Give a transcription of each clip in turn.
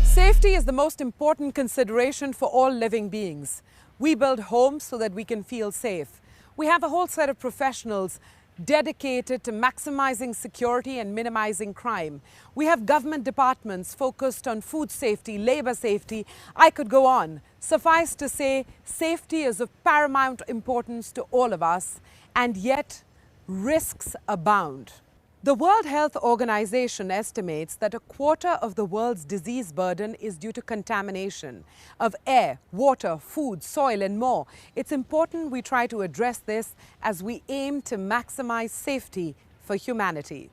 Safety is the most important consideration for all living beings. We build homes so that we can feel safe. We have a whole set of professionals dedicated to maximizing security and minimizing crime. We have government departments focused on food safety, labor safety. I could go on. Suffice to say, safety is of paramount importance to all of us, and yet risks abound. The World Health Organization estimates that a quarter of the world's disease burden is due to contamination of air, water, food, soil, and more. It's important we try to address this as we aim to maximize safety for humanity.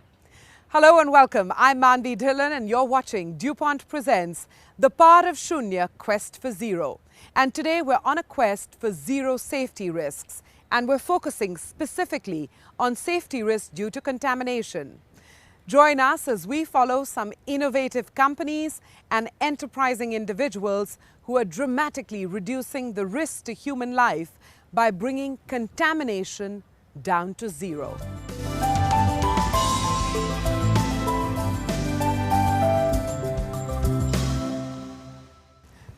Hello and welcome. I'm Manvi Dhillon and you're watching DuPont Presents The Part of Shunya Quest for Zero. And today we're on a quest for zero safety risks. And we're focusing specifically on safety risks due to contamination. Join us as we follow some innovative companies and enterprising individuals who are dramatically reducing the risk to human life by bringing contamination down to zero.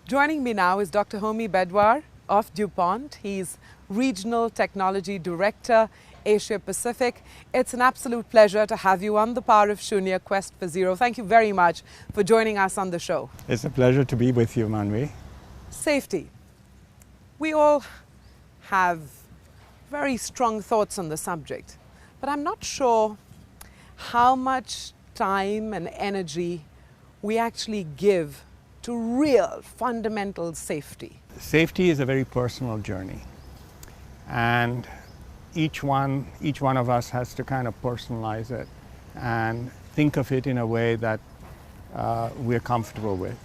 Joining me now is Dr. Homi Bedwar of DuPont. He's Regional Technology Director, Asia Pacific. It's an absolute pleasure to have you on The Power of Shunya Quest for Zero. Thank you very much for joining us on the show. It's a pleasure to be with you, Manvi. Safety. We all have very strong thoughts on the subject, but I'm not sure how much time and energy we actually give to real fundamental safety. Safety is a very personal journey, and each one of us has to kind of personalize it and think of it in a way that we're comfortable with.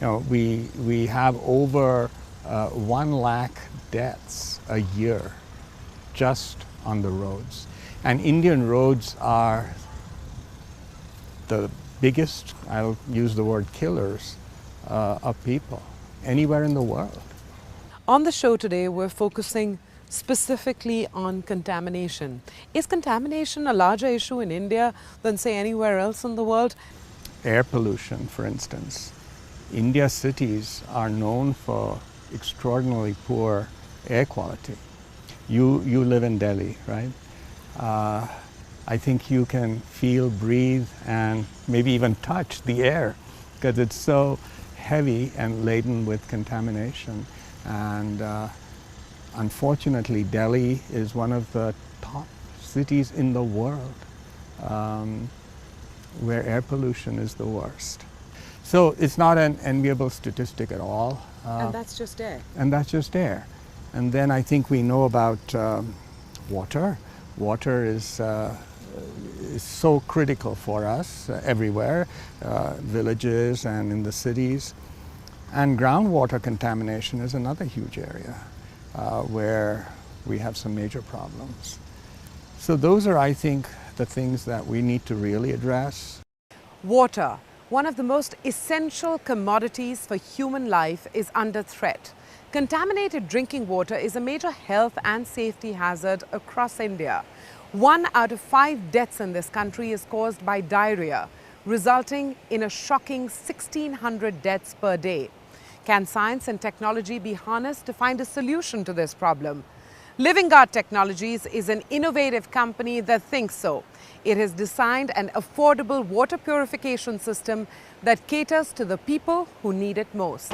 You know, we have over 1 lakh deaths a year just on the roads, and Indian roads are the biggest, I'll use the word, killers of people anywhere in the world. On the show today, we're focusing specifically on contamination. Is contamination a larger issue in India than, say, anywhere else in the world? Air pollution, for instance. India's cities are known for extraordinarily poor air quality. You live in Delhi, right? I think you can feel, breathe, and maybe even touch the air because it's so heavy and laden with contamination. And unfortunately, Delhi is one of the top cities in the world where air pollution is the worst. So it's not an enviable statistic at all. And that's just air. And that's just air. And then I think we know about water. Water is so critical for us everywhere, villages and in the cities. And groundwater contamination is another huge area where we have some major problems. So those are, I think, the things that we need to really address. Water, one of the most essential commodities for human life, is under threat. Contaminated drinking water is a major health and safety hazard across India. 1 out of 5 deaths in this country is caused by diarrhea, resulting in a shocking 1,600 deaths per day. Can science and technology be harnessed to find a solution to this problem? Living Guard Technologies is an innovative company that thinks so. It has designed an affordable water purification system that caters to the people who need it most.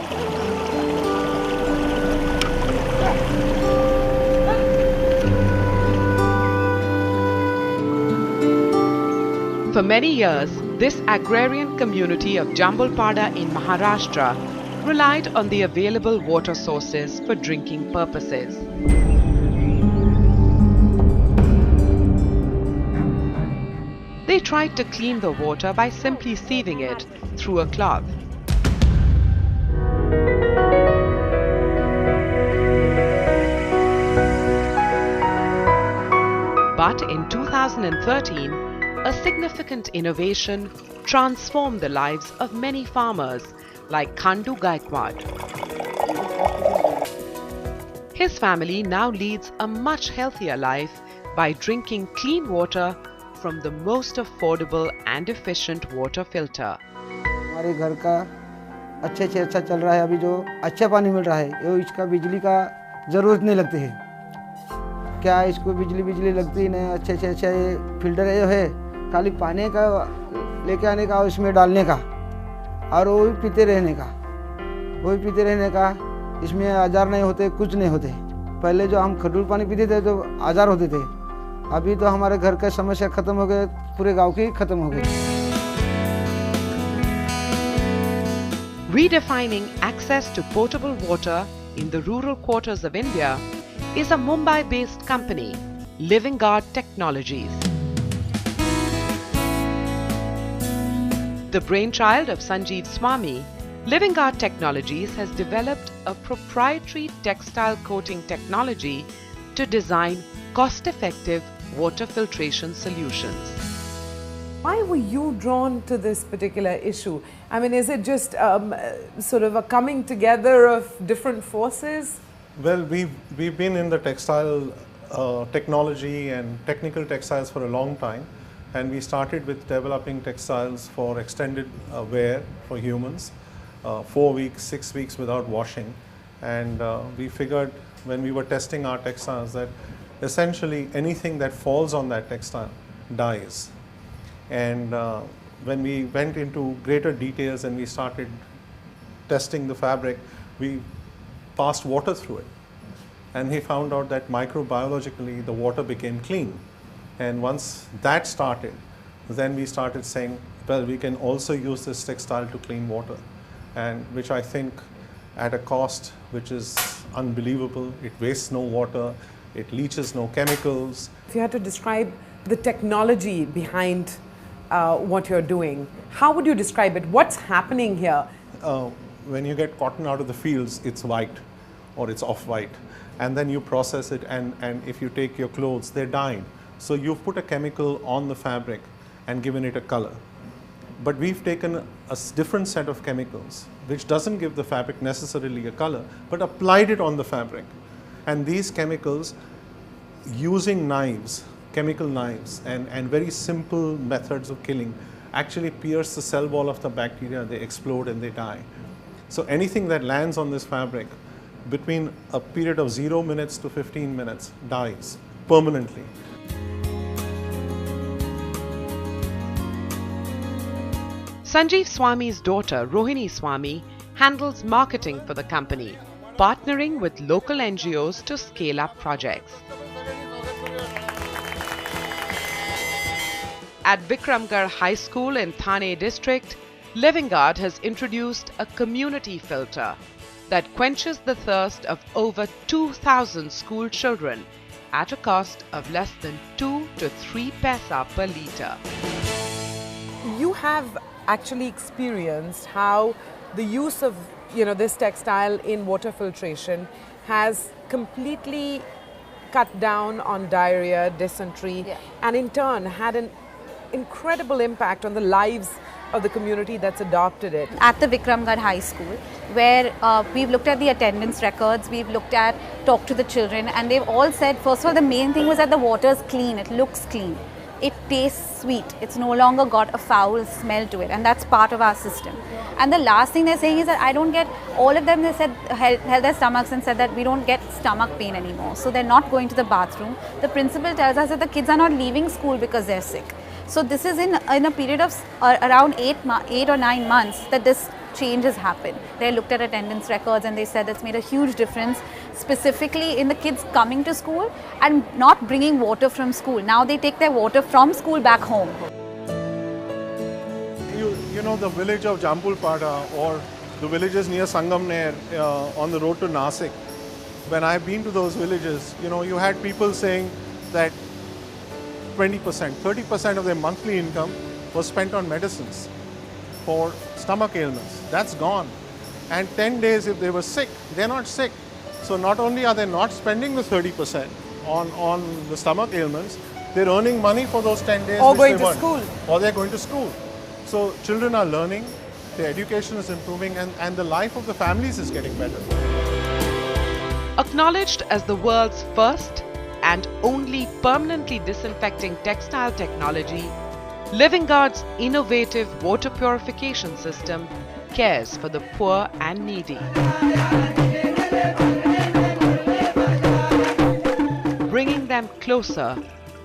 For many years, this agrarian community of Jambalpada in Maharashtra relied on the available water sources for drinking purposes. They tried to clean the water by simply sieving it through a cloth. But in 2013, a significant innovation transformed the lives of many farmers like Khandu Gaikwad. His family now leads a much healthier life by drinking clean water from the most affordable and efficient water filter. हमारे घर का अच्छे से अच्छा चल रहा है, अभी जो अच्छा पानी मिल रहा है, ये इसका बिजली का ज़रूरत नहीं लगती है। क्या इसको बिजली लगती नहीं, अच्छे से अच्छा ये फिल्टर है खाली पानी का लेके आने का और इसमें डालने का और वो भी पीते रहने का, इसमें आजार नहीं होते, कुछ नहीं होते। पहले जो हम खडूल पानी पीते थे तो आजार होते थे, अभी तो हमारे घर का समस्या खत्म हो गए, पूरे गांव की खत्म हो गई। Redefining access to potable water in the rural quarters of India is a Mumbai-based company, Living Guard Technologies. The brainchild of Sanjeev Swami, Living Guard Technologies has developed a proprietary textile coating technology to design cost-effective water filtration solutions. Why were you drawn to this particular issue? I mean, is it just sort of a coming together of different forces? Well, we've been in the textile technology and technical textiles for a long time, and we started with developing textiles for extended wear for humans, 4 weeks, 6 weeks without washing. And we figured when we were testing our textiles that essentially anything that falls on that textile dies. And when we went into greater details and we started testing the fabric, we passed water through it. And we found out that microbiologically the water became clean. And once that started, then we started saying, well, we can also use this textile to clean water, and which I think at a cost which is unbelievable. It wastes no water, it leaches no chemicals. If you had to describe the technology behind what you're doing, how would you describe it? What's happening here? When you get cotton out of the fields, it's white or it's off-white. And then you process it, and if you take your clothes, they're dyed. So you've put a chemical on the fabric and given it a color. But we've taken a different set of chemicals, which doesn't give the fabric necessarily a color, but applied it on the fabric. And these chemicals, using knives, chemical knives, and very simple methods of killing, actually pierce the cell wall of the bacteria, they explode and they die. So anything that lands on this fabric between a period of 0 minutes to 15 minutes dies permanently. Sanjeev Swami's daughter, Rohini Swami, handles marketing for the company, partnering with local NGOs to scale up projects. At Vikramgarh High School in Thane district, Living Guard has introduced a community filter that quenches the thirst of over 2,000 school children at a cost of less than 2 to 3 paisa per litre. You have actually experienced how the use of this textile in water filtration has completely cut down on diarrhea, dysentery, and in turn had an incredible impact on the lives of the community that's adopted it. At the Vikramgarh High School, where we've looked at the attendance records, we've looked at talked to the children, and they've all said, first of all, the main thing was that the water's clean, it looks clean. It tastes sweet. It's no longer got a foul smell to it, and that's part of our system. And the last thing they're saying is that I don't get, all of them, they said, held their stomachs and said that we don't get stomach pain anymore. So they're not going to the bathroom. The principal tells us that the kids are not leaving school because they're sick. So this is in a period of around 8 or 9 months that this change has happened. They looked at attendance records and they said it's made a huge difference, specifically in the kids coming to school and not bringing water from school. Now they take their water from school back home. You know the village of Jampulpada or the villages near Sangamner on the road to Nasik. When I've been to those villages, you had people saying that 20%, 30% of their monthly income was spent on medicines for stomach ailments. That's gone. And 10 days if they were sick, they're not sick. So not only are they not spending the 30% on the stomach ailments, they're earning money for those 10 days. Or going to school. Or they're going to school. So children are learning, their education is improving, and the life of the families is getting better. Acknowledged as the world's first and only permanently disinfecting textile technology, Living Guard's innovative water purification system cares for the poor and needy, bringing them closer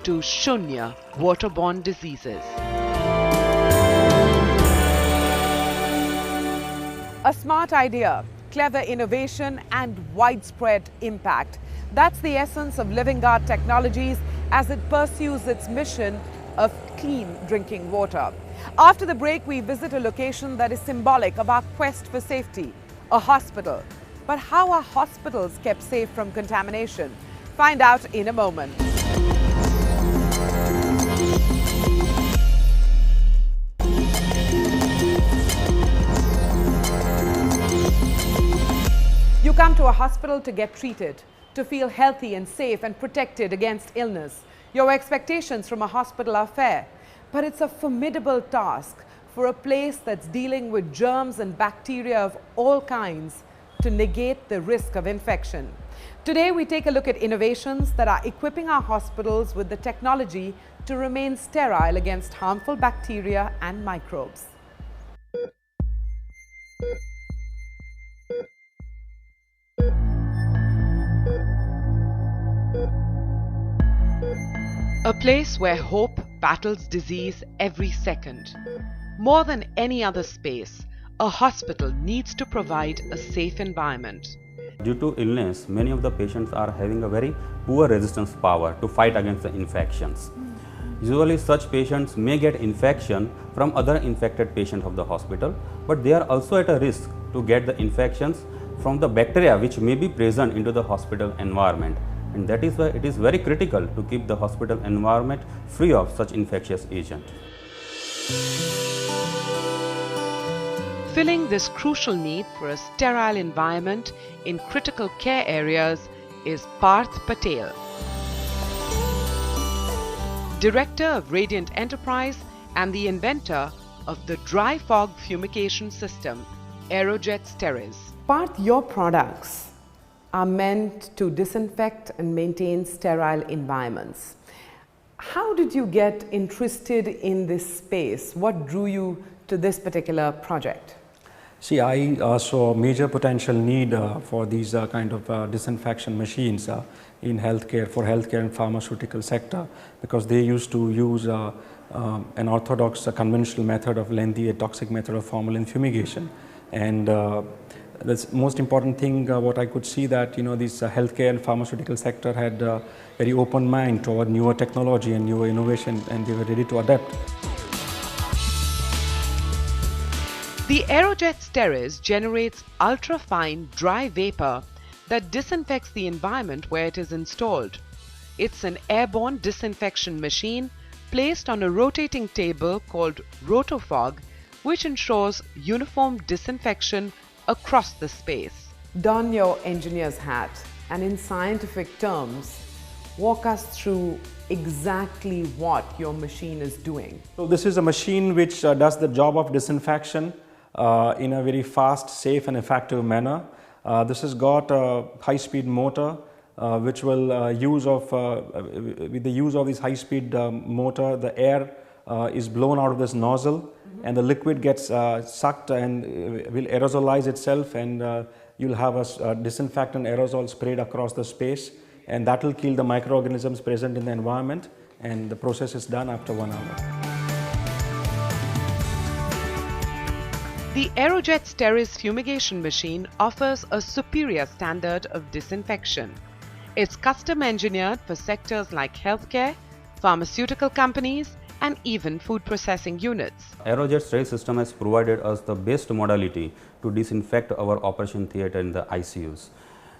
to Shunya waterborne diseases. A smart idea, clever innovation and widespread impact. That's the essence of Living Guard Technologies as it pursues its mission of clean drinking water. After the break, we visit a location that is symbolic of our quest for safety, a hospital. But how are hospitals kept safe from contamination? Find out in a moment. You come to a hospital to get treated, to feel healthy and safe and protected against illness. Your expectations from a hospital are fair, but it's a formidable task for a place that's dealing with germs and bacteria of all kinds to negate the risk of infection. Today, we take a look at innovations that are equipping our hospitals with the technology to remain sterile against harmful bacteria and microbes. A place where hope battles disease every second. More than any other space, a hospital needs to provide a safe environment. Due to illness, many of the patients are having a very poor resistance power to fight against the infections. Usually such patients may get infection from other infected patients of the hospital, but they are also at a risk to get the infections from the bacteria which may be present into the hospital environment. And that is why it is very critical to keep the hospital environment free of such infectious agent. Filling this crucial need for a sterile environment in critical care areas is Parth Patel, Director of Radiant Enterprise and the inventor of the dry fog fumigation system, Aerojet Steris. Parth, your products are meant to disinfect and maintain sterile environments. How did you get interested in this space? What drew you to this particular project? See, I saw a major potential need for these kind of disinfection machines in healthcare, for healthcare and pharmaceutical sector, because they used to use an orthodox conventional method of lengthy toxic method of formalin fumigation. And the most important thing what I could see that this healthcare and pharmaceutical sector had a very open mind toward newer technology and newer innovation, and they were ready to adapt. The Aerojet Steris generates ultra-fine dry vapor that disinfects the environment where it is installed. It's an airborne disinfection machine placed on a rotating table called rotofog, which ensures uniform disinfection across the space. Don your engineer's hat and in scientific terms, walk us through exactly what your machine is doing. So this is a machine which does the job of disinfection in a very fast, safe and effective manner. This has got a high-speed motor which will with the use of this high-speed motor, the air is blown out of this nozzle, and the liquid gets sucked and will aerosolize itself, and you'll have a disinfectant aerosol sprayed across the space, and that will kill the microorganisms present in the environment, and the process is done after 1 hour. The Aerojet Steris fumigation machine offers a superior standard of disinfection. It's custom engineered for sectors like healthcare, pharmaceutical companies, and even food processing units. Aerojet Steris system has provided us the best modality to disinfect our operation theatre in the ICUs.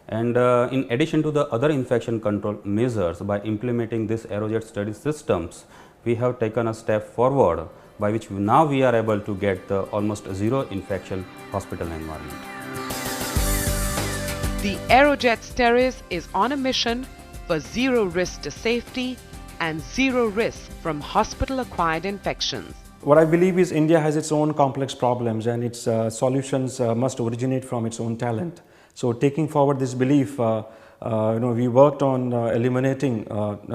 And in addition to the other infection control measures, by implementing this aerojet study systems, we have taken a step forward by which now we are able to get the almost zero infection hospital environment. The Aerojet Steris is on a mission for zero risk to safety and zero risk from hospital-acquired infections. What I believe is India has its own complex problems, and its solutions must originate from its own talent. So taking forward this belief, we worked on eliminating,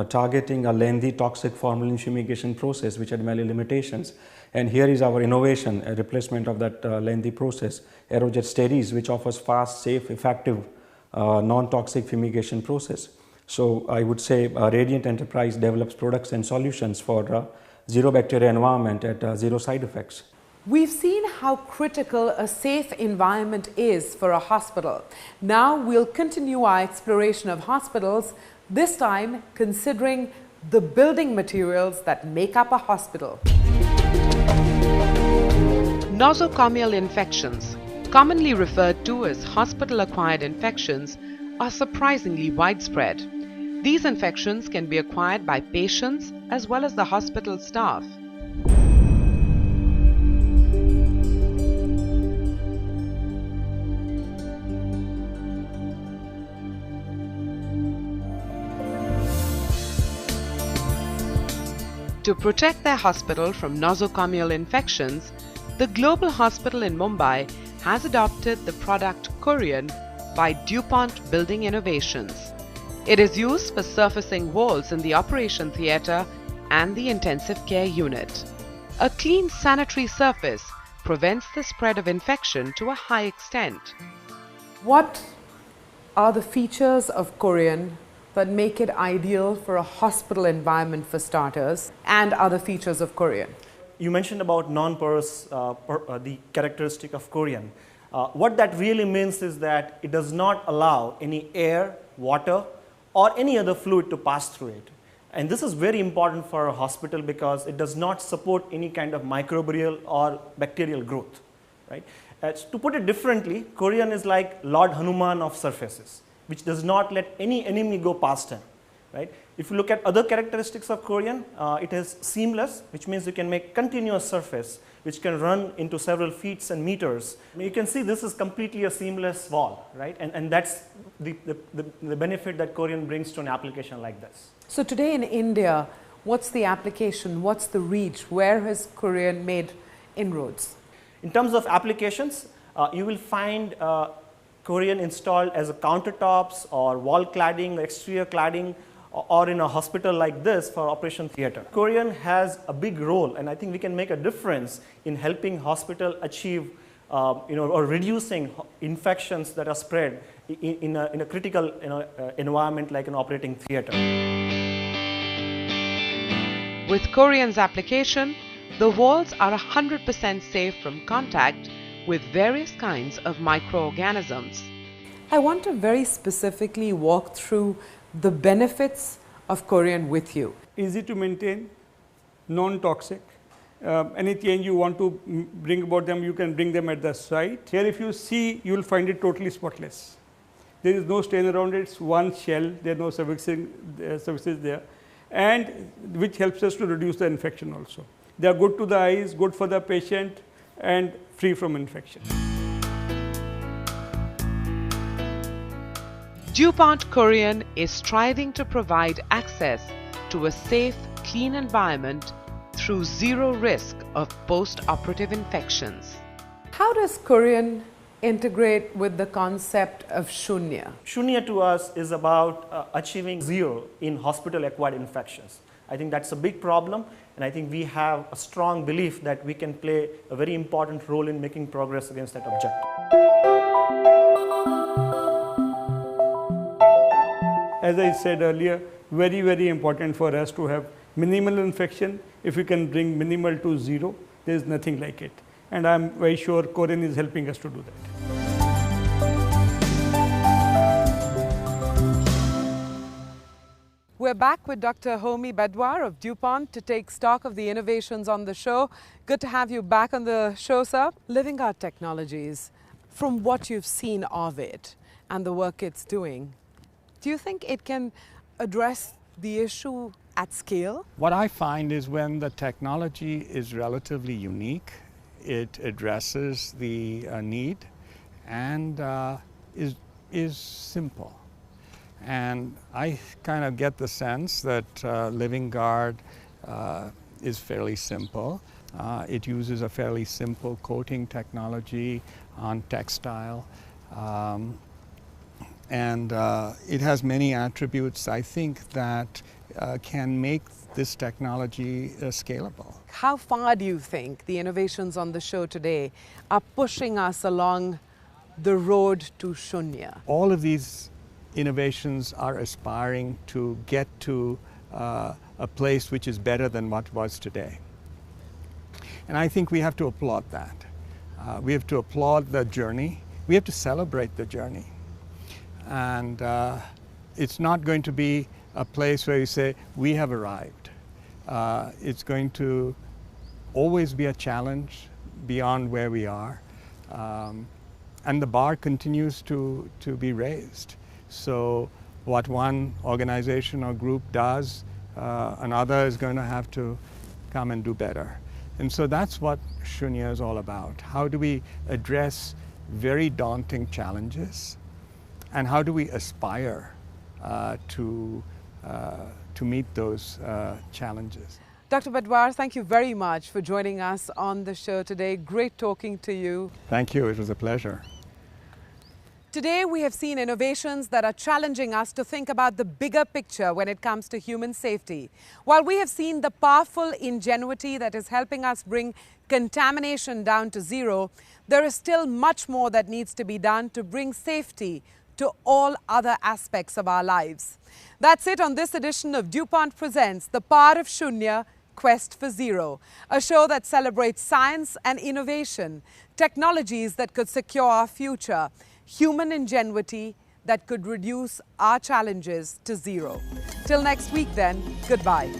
targeting a lengthy toxic formalin fumigation process which had many limitations. And here is our innovation, a replacement of that lengthy process, Aerojet Steris, which offers fast, safe, effective, non-toxic fumigation process. So I would say Radiant Enterprise develops products and solutions for zero bacteria environment at zero side effects. We've seen how critical a safe environment is for a hospital. Now we'll continue our exploration of hospitals, this time considering the building materials that make up a hospital. Nosocomial infections, commonly referred to as hospital-acquired infections, are surprisingly widespread. These infections can be acquired by patients as well as the hospital staff. To protect their hospital from nosocomial infections, the Global Hospital in Mumbai has adopted the product Corian by DuPont Building Innovations. It is used for surfacing walls in the operation theatre and the intensive care unit. A clean sanitary surface prevents the spread of infection to a high extent. What are the features of Corian that make it ideal for a hospital environment for starters, and other features of Corian? You mentioned about non-porous, the characteristic of Corian. What that really means is that it does not allow any air, water, or any other fluid to pass through it. And this is very important for a hospital because it does not support any kind of microbial or bacterial growth. Right? To put it differently, Corian is like Lord Hanuman of surfaces, which does not let any enemy go past him. Right? If you look at other characteristics of Corian, it is seamless, which means you can make continuous surface which can run into several feet and meters. You can see this is completely a seamless wall, right? And that's the benefit that Corian brings to an application like this. So today in India, what's the application, what's the reach, where has Corian made inroads? In terms of applications, you will find Corian installed as a countertops or wall cladding, exterior cladding, or in a hospital like this for operation theatre. Corian has a big role, and I think we can make a difference in helping hospital achieve or reducing infections that are spread in a critical environment like an operating theatre. With Corian's application, the walls are 100% safe from contact with various kinds of microorganisms. I want to very specifically walk through the benefits of Corian with you. Easy to maintain, non-toxic. Any change you want to bring about them, you can bring them at the site. Here if you see, you will find it totally spotless. There is no stain around it, it's one shell, there are no surfaces there, and which helps us to reduce the infection also. They are good to the eyes, good for the patient, and free from infection. DuPont Corian is striving to provide access to a safe, clean environment through zero risk of post-operative infections. How does Corian integrate with the concept of Shunya? Shunya to us is about achieving zero in hospital-acquired infections. I think that's a big problem, and I think we have a strong belief that we can play a very important role in making progress against that objective. As I said earlier, very, very important for us to have minimal infection. If we can bring minimal to zero, there is nothing like it. And I'm very sure Corian is helping us to do that. We're back with Dr. Homi Bedwar of DuPont to take stock of the innovations on the show. Good to have you back on the show, sir. Living Art Technologies. From what you've seen of it and the work it's doing, do you think it can address the issue at scale? What I find is when the technology is relatively unique, it addresses the need and is simple. And I kind of get the sense that Living Guard is fairly simple. It uses a fairly simple coating technology on textile. And it has many attributes, I think, that can make this technology scalable. How far do you think the innovations on the show today are pushing us along the road to Shunya? All of these innovations are aspiring to get to a place which is better than what was today. And I think we have to applaud that. We have to applaud the journey. We have to celebrate the journey. And it's not going to be a place where you say, we have arrived. It's going to always be a challenge beyond where we are. And the bar continues to be raised. So what one organization or group does, another is going to have to come and do better. And so that's what Shunya is all about. How do we address very daunting challenges? And how do we aspire to meet those challenges? Dr. Badwar, thank you very much for joining us on the show today. Great talking to you. Thank you. It was a pleasure. Today we have seen innovations that are challenging us to think about the bigger picture when it comes to human safety. While we have seen the powerful ingenuity that is helping us bring contamination down to zero, there is still much more that needs to be done to bring safety to all other aspects of our lives. That's it on this edition of DuPont Presents The Power of Shunya, Quest for Zero, a show that celebrates science and innovation, technologies that could secure our future, human ingenuity that could reduce our challenges to zero. Till next week then, goodbye.